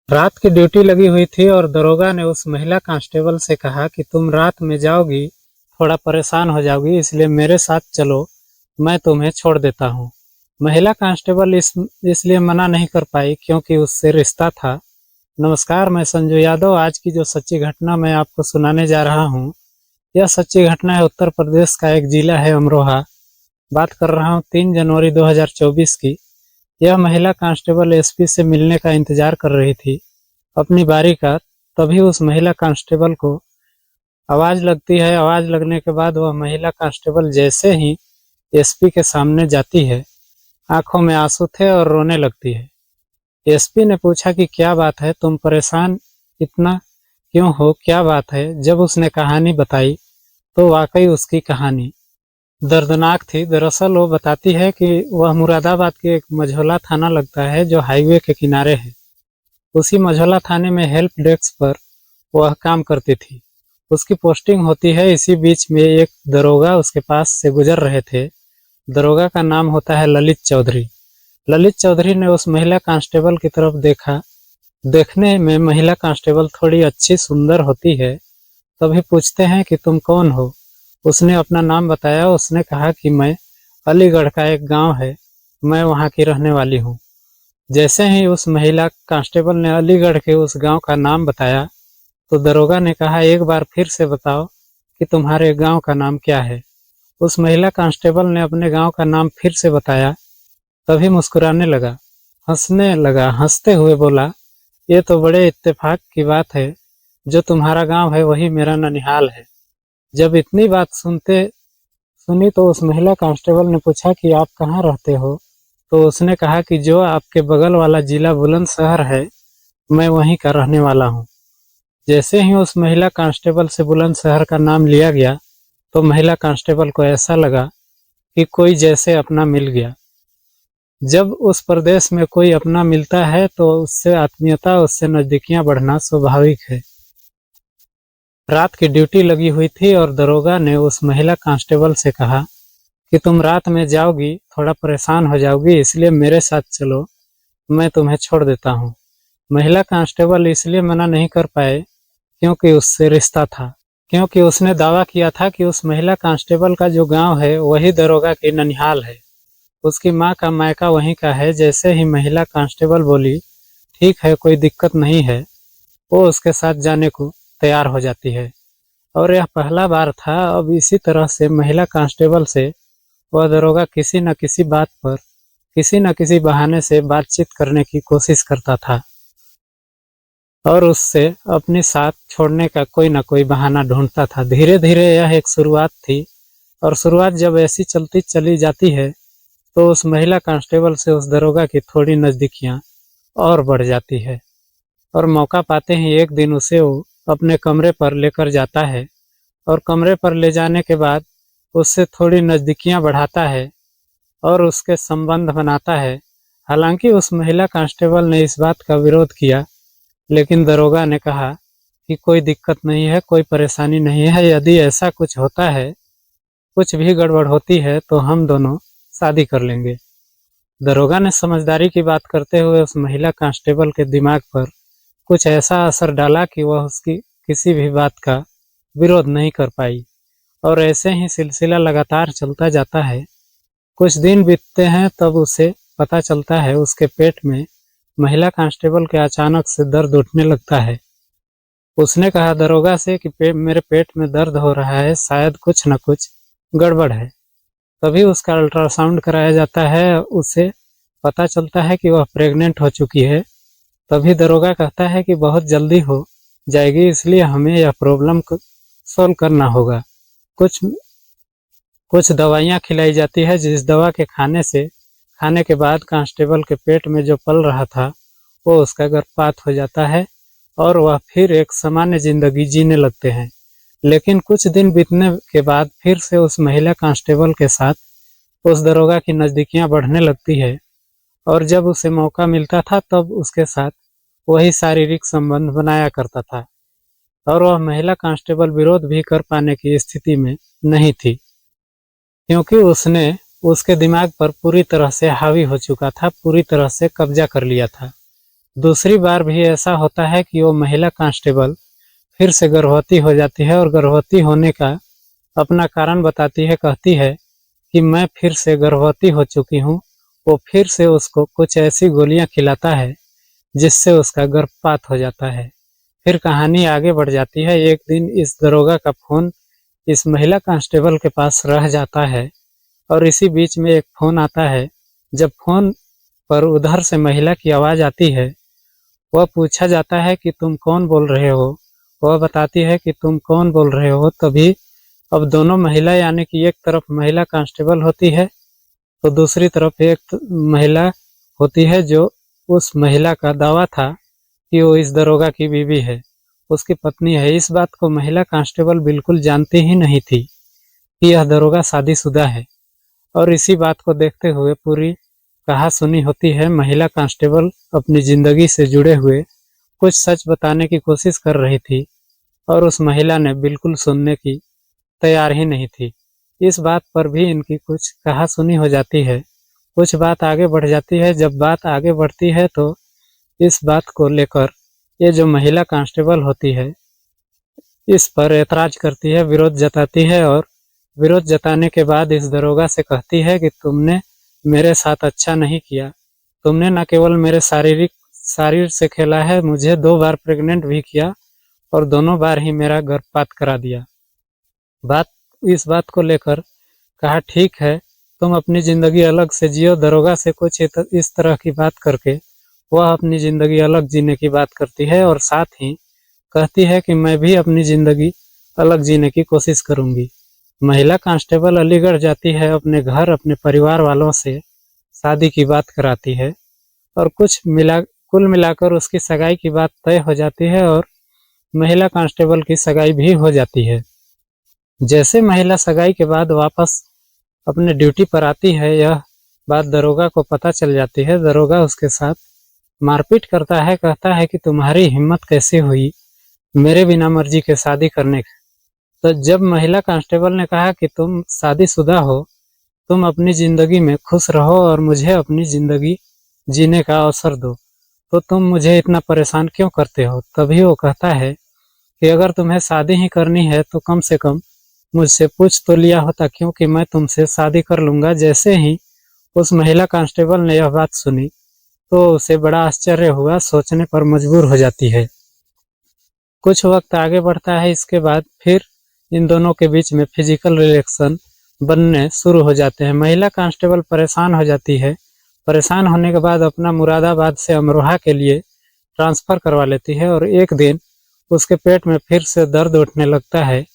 रात की ड्यूटी लगी हुई थी और दरोगा ने उस महिला कांस्टेबल से कहा कि तुम रात में जाओगी, थोड़ा परेशान हो जाओगी, इसलिए मेरे साथ चलो, मैं तुम्हें छोड़ देता हूँ। महिला कांस्टेबल इसलिए मना नहीं कर पाई क्योंकि उससे रिश्ता था। नमस्कार, मैं संजू यादव। आज की जो सच्ची घटना मैं आपको सुनाने जा रहा हूँ, यह सच्ची घटना है उत्तर प्रदेश का एक जिला है अमरोहा। बात कर रहा हूँ 3 जनवरी 2024 की। यह महिला कांस्टेबल एसपी से मिलने का इंतजार कर रही थी, अपनी बारी का। तभी उस महिला कांस्टेबल को आवाज लगती है। आवाज लगने के बाद वह महिला कांस्टेबल जैसे ही एसपी के सामने जाती है, आंखों में आंसू थे और रोने लगती है। एसपी ने पूछा कि क्या बात है, तुम परेशान इतना क्यों हो, क्या बात है। जब उसने कहानी बताई तो वाकई उसकी कहानी दर्दनाक थी। दरअसल वो बताती है कि वह मुरादाबाद के एक मझौला थाना लगता है जो हाईवे के किनारे है। उसी मझौला थाने में हेल्प डेस्क पर वह काम करती थी। उसकी पोस्टिंग होती है। इसी बीच में एक दरोगा उसके पास से गुजर रहे थे। दरोगा का नाम होता है ललित चौधरी। ललित चौधरी ने उस महिला कांस्टेबल की तरफ देखा। देखने में महिला कांस्टेबल थोड़ी अच्छी सुंदर होती है। तभी पूछते हैं कि तुम कौन हो। उसने अपना नाम बताया। उसने कहा कि मैं अलीगढ़ का एक गांव है, मैं वहां की रहने वाली हूँ। जैसे ही उस महिला कांस्टेबल ने अलीगढ़ के उस गांव का नाम बताया तो दरोगा ने कहा, एक बार फिर से बताओ कि तुम्हारे गांव का नाम क्या है। उस महिला कांस्टेबल ने अपने गांव का नाम फिर से बताया। तभी मुस्कुराने लगा, हंसने लगा, हंसते हुए बोला, ये तो बड़े इत्तेफाक की बात है, जो तुम्हारा गांव है वही मेरा ननिहाल है। जब इतनी बात सुनी तो उस महिला कांस्टेबल ने पूछा कि आप कहाँ रहते हो। तो उसने कहा कि जो आपके बगल वाला जिला बुलंदशहर है, मैं वहीं का रहने वाला हूँ। जैसे ही उस महिला कांस्टेबल से बुलंदशहर का नाम लिया गया तो महिला कांस्टेबल को ऐसा लगा कि कोई जैसे अपना मिल गया। जब उस प्रदेश में कोई अपना मिलता है तो उससे आत्मीयता, उससे नजदीकियां बढ़ना स्वाभाविक है। रात की ड्यूटी लगी हुई थी और दरोगा ने उस महिला कांस्टेबल से कहा कि तुम रात में जाओगी, थोड़ा परेशान हो जाओगी, इसलिए मेरे साथ चलो, मैं तुम्हें छोड़ देता हूँ। महिला कांस्टेबल इसलिए मना नहीं कर पाए क्योंकि उससे रिश्ता था। क्योंकि उसने दावा किया था कि उस महिला कांस्टेबल का जो गांव है वही दरोगा की ननिहाल है। उसकी माँ का मायका वहीं का है। जैसे ही महिला कांस्टेबल बोली, ठीक है, कोई दिक्कत नहीं है, वो उसके साथ जाने को तैयार हो जाती है। और यह पहला बार था। अब इसी तरह से महिला कांस्टेबल से वह दरोगा किसी न किसी बात पर, किसी न किसी बहाने से बातचीत करने की कोशिश करता था और उससे अपने साथ छोड़ने का कोई न कोई बहाना ढूंढता था। धीरे धीरे यह एक शुरुआत थी और शुरुआत जब ऐसी चलती चली जाती है तो उस महिला कांस्टेबल से उस दरोगा की थोड़ी नजदीकियां और बढ़ जाती है। और मौका पाते ही एक दिन उसे वो अपने कमरे पर लेकर जाता है और कमरे पर ले जाने के बाद उससे थोड़ी नजदीकियां बढ़ाता है और उसके संबंध बनाता है। हालांकि उस महिला कांस्टेबल ने इस बात का विरोध किया, लेकिन दरोगा ने कहा कि कोई दिक्कत नहीं है, कोई परेशानी नहीं है। यदि ऐसा कुछ होता है, कुछ भी गड़बड़ होती है तो हम दोनों शादी कर लेंगे। दरोगा ने समझदारी की बात करते हुए उस महिला कांस्टेबल के दिमाग पर कुछ ऐसा असर डाला कि वह उसकी किसी भी बात का विरोध नहीं कर पाई। और ऐसे ही सिलसिला लगातार चलता जाता है। कुछ दिन बीतते हैं, तब उसे पता चलता है उसके पेट में महिला कांस्टेबल के अचानक से दर्द उठने लगता है। उसने कहा दरोगा से कि मेरे पेट में दर्द हो रहा है, शायद कुछ न कुछ गड़बड़ है। तभी उसका अल्ट्रासाउंड कराया जाता है। उसे पता चलता है कि वह प्रेग्नेंट हो चुकी है। तभी दरोगा कहता है कि बहुत जल्दी हो जाएगी, इसलिए हमें यह प्रॉब्लम को सॉल्व करना होगा। कुछ कुछ दवाइयाँ खिलाई जाती है, जिस दवा के खाने के बाद कांस्टेबल के पेट में जो पल रहा था वो उसका गर्भपात हो जाता है और वह फिर एक सामान्य जिंदगी जीने लगते हैं। लेकिन कुछ दिन बीतने के बाद फिर से उस महिला कांस्टेबल के साथ उस दरोगा की नजदीकियां बढ़ने लगती है और जब उसे मौका मिलता था तब उसके साथ वही शारीरिक संबंध बनाया करता था। और वह महिला कांस्टेबल विरोध भी कर पाने की स्थिति में नहीं थी, क्योंकि उसने उसके दिमाग पर पूरी तरह से हावी हो चुका था, पूरी तरह से कब्जा कर लिया था। दूसरी बार भी ऐसा होता है कि वो महिला कांस्टेबल फिर से गर्भवती हो जाती है और गर्भवती होने का अपना कारण बताती है, कहती है कि मैं फिर से गर्भवती हो चुकी हूँ। वो फिर से उसको कुछ ऐसी गोलियां खिलाता है जिससे उसका गर्भपात हो जाता है। फिर कहानी आगे बढ़ जाती है। एक दिन इस दरोगा का फोन इस महिला कांस्टेबल के पास रह जाता है और इसी बीच में एक फोन आता है। जब फोन पर उधर से महिला की आवाज आती है, वह पूछा जाता है कि तुम कौन बोल रहे हो। वह बताती है कि तुम कौन बोल रहे हो। तभी अब दोनों महिला, यानी कि एक तरफ महिला कांस्टेबल होती है तो दूसरी तरफ एक महिला होती है जो उस महिला का दावा था कि वो इस दरोगा की बीवी है, उसकी पत्नी है। इस बात को महिला कांस्टेबल बिल्कुल जानती ही नहीं थी कि यह दरोगा शादीशुदा है। और इसी बात को देखते हुए पूरी कहा सुनी होती है। महिला कांस्टेबल अपनी जिंदगी से जुड़े हुए कुछ सच बताने की कोशिश कर रही थी और उस महिला ने बिल्कुल सुनने की तैयार ही नहीं थी। इस बात पर भी इनकी कुछ कहा सुनी हो जाती है। कुछ बात आगे बढ़ जाती है। जब बात आगे बढ़ती है तो इस बात को लेकर ये जो महिला कांस्टेबल होती है इस पर ऐतराज करती है, विरोध जताती है और विरोध जताने के बाद इस दरोगा से कहती है कि तुमने मेरे साथ अच्छा नहीं किया। तुमने न केवल मेरे शरीर से खेला है, मुझे 2 बार प्रेग्नेंट भी किया और दोनों बार ही मेरा गर्भपात करा दिया। इस बात को लेकर कहा, ठीक है, तुम अपनी जिंदगी अलग से जियो। दरोगा से कुछ इस तरह की बात करके वह अपनी जिंदगी अलग जीने की बात करती है और साथ ही कहती है कि मैं भी अपनी जिंदगी अलग जीने की कोशिश करूंगी। महिला कांस्टेबल अलीगढ़ जाती है, अपने घर अपने परिवार वालों से शादी की बात कराती है और कुल मिलाकर उसकी सगाई की बात तय हो जाती है और महिला कांस्टेबल की सगाई भी हो जाती है। जैसे महिला सगाई के बाद वापस अपने ड्यूटी पर आती है, यह बात दरोगा को पता चल जाती है। दरोगा उसके साथ मारपीट करता है, कहता है कि तुम्हारी हिम्मत कैसे हुई मेरे बिना मर्जी के शादी करने की। तो जब महिला कांस्टेबल ने कहा कि तुम शादीशुदा हो, तुम अपनी जिंदगी में खुश रहो और मुझे अपनी जिंदगी जीने का अवसर दो, तो तुम मुझे इतना परेशान क्यों करते हो। तभी वो कहता है कि अगर तुम्हें शादी ही करनी है तो कम से कम मुझसे पूछ तो लिया होता, क्योंकि मैं तुमसे शादी कर लूंगा। जैसे ही उस महिला कांस्टेबल ने यह बात सुनी तो उसे बड़ा आश्चर्य हुआ, सोचने पर मजबूर हो जाती है। कुछ वक्त आगे बढ़ता है। इसके बाद फिर इन दोनों के बीच में फिजिकल रिलेशन बनने शुरू हो जाते हैं। महिला कांस्टेबल परेशान हो जाती है। परेशान होने के बाद अपना मुरादाबाद से अमरोहा के लिए ट्रांसफ़र करवा लेती है और एक दिन उसके पेट में फिर से दर्द उठने लगता है,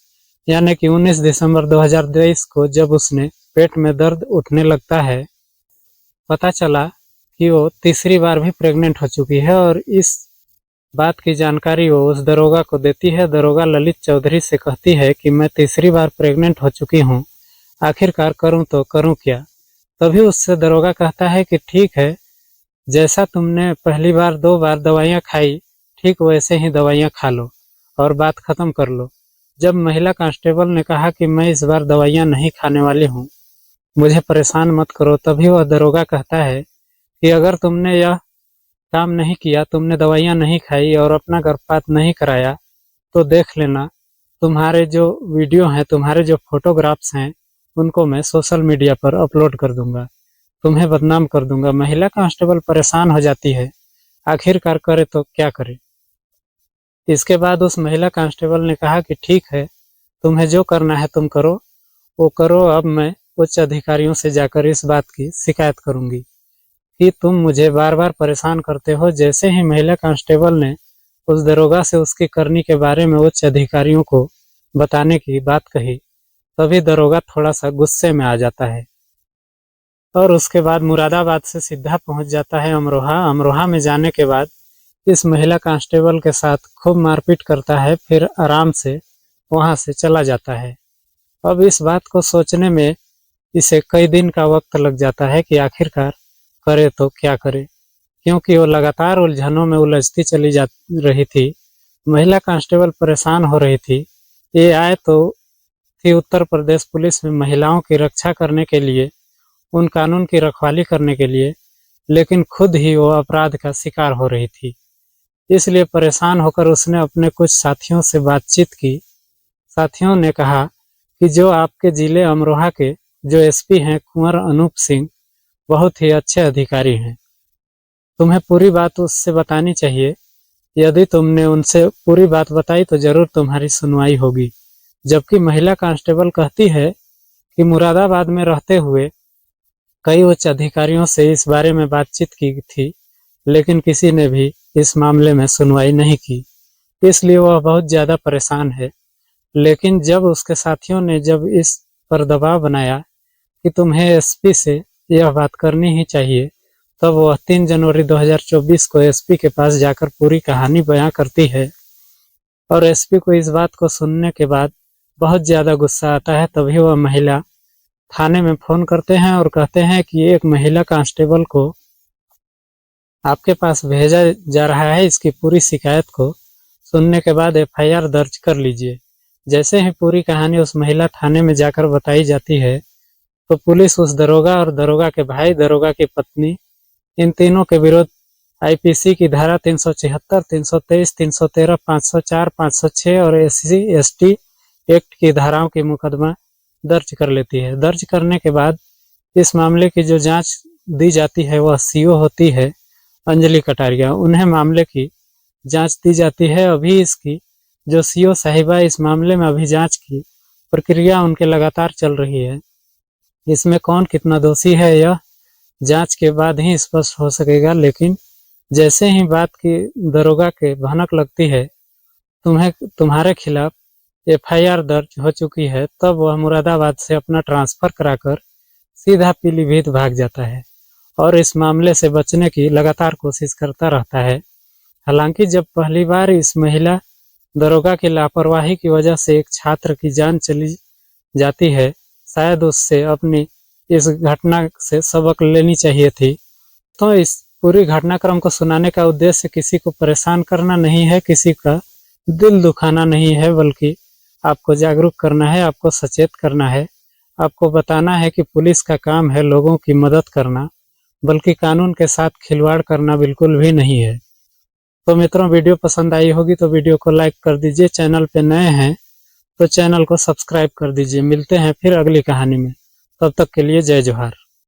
यानी कि 19 दिसंबर 2023 को जब उसने पेट में दर्द उठने लगता है, पता चला कि वो तीसरी बार भी प्रेग्नेंट हो चुकी है और इस बात की जानकारी वो उस दरोगा को देती है। दरोगा ललित चौधरी से कहती है कि मैं तीसरी बार प्रेग्नेंट हो चुकी हूँ, आखिरकार करूँ तो करूँ क्या। तभी उससे दरोगा कहता है कि ठीक है, जैसा तुमने पहली बार 2 बार दवाइयाँ खाई, ठीक वैसे ही दवाइयाँ खा लो और बात खत्म कर लो। जब महिला कांस्टेबल ने कहा कि मैं इस बार दवाइयाँ नहीं खाने वाली हूँ, मुझे परेशान मत करो, तभी वह दरोगा कहता है कि अगर तुमने यह काम नहीं किया, तुमने दवाइयाँ नहीं खाई और अपना गर्भपात नहीं कराया, तो देख लेना, तुम्हारे जो वीडियो हैं, तुम्हारे जो फोटोग्राफ्स हैं, उनको मैं सोशल मीडिया पर अपलोड कर दूंगा, तुम्हें बदनाम कर दूंगा। महिला कांस्टेबल परेशान हो जाती है, आखिरकार करे तो क्या करे। इसके बाद उस महिला कांस्टेबल ने कहा कि ठीक है, तुम्हें जो करना है तुम करो, वो करो। अब मैं उच्च अधिकारियों से जाकर इस बात की शिकायत करूंगी कि तुम मुझे बार बार परेशान करते हो। जैसे ही महिला कांस्टेबल ने उस दरोगा से उसकी करनी के बारे में उच्च अधिकारियों को बताने की बात कही, तभी दरोगा थोड़ा सा गुस्से में आ जाता है और उसके बाद मुरादाबाद से सीधा पहुंच जाता है अमरोहा। अमरोहा में जाने के बाद इस महिला कांस्टेबल के साथ खूब मारपीट करता है, फिर आराम से वहां से चला जाता है। अब इस बात को सोचने में इसे कई दिन का वक्त लग जाता है कि आखिरकार करे तो क्या करे, क्योंकि वो लगातार उलझनों में उलझती चली जा रही थी। महिला कांस्टेबल परेशान हो रही थी। ये आए तो थी उत्तर प्रदेश पुलिस में महिलाओं की रक्षा करने के लिए, उन कानून की रखवाली करने के लिए, लेकिन खुद ही वो अपराध का शिकार हो रही थी। इसलिए परेशान होकर उसने अपने कुछ साथियों से बातचीत की। साथियों ने कहा कि जो आपके जिले अमरोहा के जो एसपी हैं कुंवर अनूप सिंह बहुत ही अच्छे अधिकारी हैं। तुम्हें पूरी बात उससे बतानी चाहिए। यदि तुमने उनसे पूरी बात बताई तो जरूर तुम्हारी सुनवाई होगी। जबकि महिला कांस्टेबल कहती है कि मुरादाबाद में रहते हुए कई उच्च अधिकारियों से इस बारे में बातचीत की थी, लेकिन किसी ने भी इस मामले में सुनवाई नहीं की। इसलिए वह बहुत ज्यादा परेशान है। लेकिन जब उसके साथियों ने जब इस पर दबाव बनाया कि तुम्हें एसपी से यह बात करनी ही चाहिए, तब वह 3 जनवरी 2024 को एसपी के पास जाकर पूरी कहानी बयां करती है। और एसपी को इस बात को सुनने के बाद बहुत ज्यादा गुस्सा आता है। तभी वह महिला थाने में फोन करते हैं और कहते हैं कि एक महिला कांस्टेबल को आपके पास भेजा जा रहा है, इसकी पूरी शिकायत को सुनने के बाद एफआईआर दर्ज कर लीजिए। जैसे ही पूरी कहानी उस महिला थाने में जाकर बताई जाती है, तो पुलिस उस दरोगा और दरोगा के भाई, दरोगा की पत्नी, इन तीनों के विरुद्ध आईपीसी की धारा 376, 323, 313, 504, 506 और SC/ST एक्ट की धाराओं की मुकदमा दर्ज कर लेती है। दर्ज करने के बाद इस मामले की जो जांच दी जाती है वह सीओ होती है अंजलि कटारिया। उन्हें मामले की जांच दी जाती है। अभी इसकी जो सीओ साहिबा इस मामले में अभी जांच की प्रक्रिया उनके लगातार चल रही है। इसमें कौन कितना दोषी है यह जांच के बाद ही स्पष्ट हो सकेगा। लेकिन जैसे ही बात की दरोगा के भनक लगती है, तुम्हारे खिलाफ एफआईआर दर्ज हो चुकी है, तब वह मुरादाबाद से अपना ट्रांसफर कराकर सीधा पीलीभीत भाग जाता है और इस मामले से बचने की लगातार कोशिश करता रहता है। हालांकि जब पहली बार इस महिला दरोगा की लापरवाही की वजह से एक छात्र की जान चली जाती है, शायद उससे अपनी इस घटना से सबक लेनी चाहिए थी। तो इस पूरी घटनाक्रम को सुनाने का उद्देश्य किसी को परेशान करना नहीं है, किसी का दिल दुखाना नहीं है, बल्कि आपको जागरूक करना है, आपको सचेत करना है, आपको बताना है कि पुलिस का काम है लोगों की मदद करना, बल्कि कानून के साथ खिलवाड़ करना बिल्कुल भी नहीं है। तो मित्रों, वीडियो पसंद आई होगी तो वीडियो को लाइक कर दीजिए। चैनल पे नए हैं तो चैनल को सब्सक्राइब कर दीजिए। मिलते हैं फिर अगली कहानी में। तब तक के लिए जय जोहार।